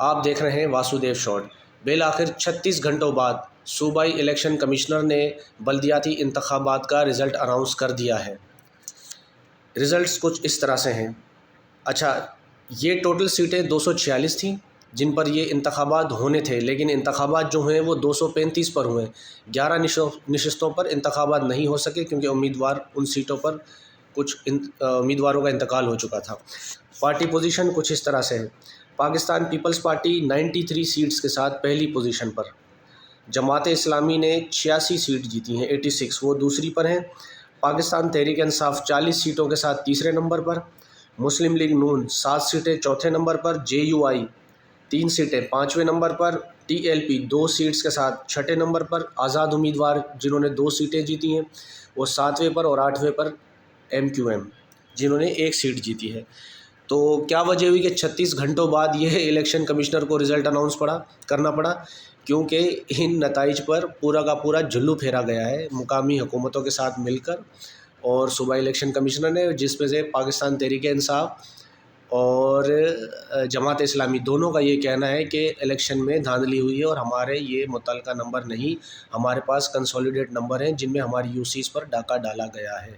آپ دیکھ رہے ہیں واسودیو شارٹ۔ بالآخر 36 گھنٹوں بعد صوبائی الیکشن کمشنر نے بلدیاتی انتخابات کا رزلٹ اناؤنس کر دیا ہے۔ رزلٹس کچھ اس طرح سے ہیں۔ اچھا، یہ ٹوٹل سیٹیں 246 تھیں جن پر یہ انتخابات ہونے تھے، لیکن انتخابات جو ہیں وہ 235 پر ہوئے۔ 11 نشستوں پر انتخابات نہیں ہو سکے کیونکہ ان سیٹوں پر کچھ امیدواروں کا انتقال ہو چکا تھا۔ پارٹی پوزیشن کچھ اس طرح سے ہے۔ پاکستان پیپلز پارٹی 93 سیٹس کے ساتھ پہلی پوزیشن پر، جماعت اسلامی نے 86 سیٹ جیتی ہیں 86، وہ دوسری پر ہیں۔ پاکستان تحریک انصاف 40 سیٹوں کے ساتھ تیسرے نمبر پر، مسلم لیگ نون 7 سیٹیں چوتھے نمبر پر، JUI 3 سیٹیں 5ویں نمبر پر، TLP 2 سیٹس کے ساتھ چھٹے نمبر پر، آزاد امیدوار جنہوں نے 2 سیٹیں جیتی ہیں وہ 7ویں پر، اور 8ویں پر MQM جنہوں نے 1 سیٹ جیتی ہے۔ تو کیا وجہ ہوئی کہ 36 گھنٹوں بعد یہ الیکشن کمشنر کو رزلٹ اناؤنس کرنا پڑا؟ کیونکہ ان نتائج پر پورا کا پورا جھلو پھیرا گیا ہے مقامی حکومتوں کے ساتھ مل کر، اور صوبائی الیکشن کمشنر نے، جس میں سے پاکستان تحریک انصاف اور جماعت اسلامی دونوں کا یہ کہنا ہے کہ الیکشن میں دھاندلی ہوئی ہے اور ہمارے یہ متعلقہ نمبر نہیں، ہمارے پاس کنسولیڈیٹ نمبر ہیں جن میں ہماری UCs پر ڈاکہ ڈالا گیا ہے۔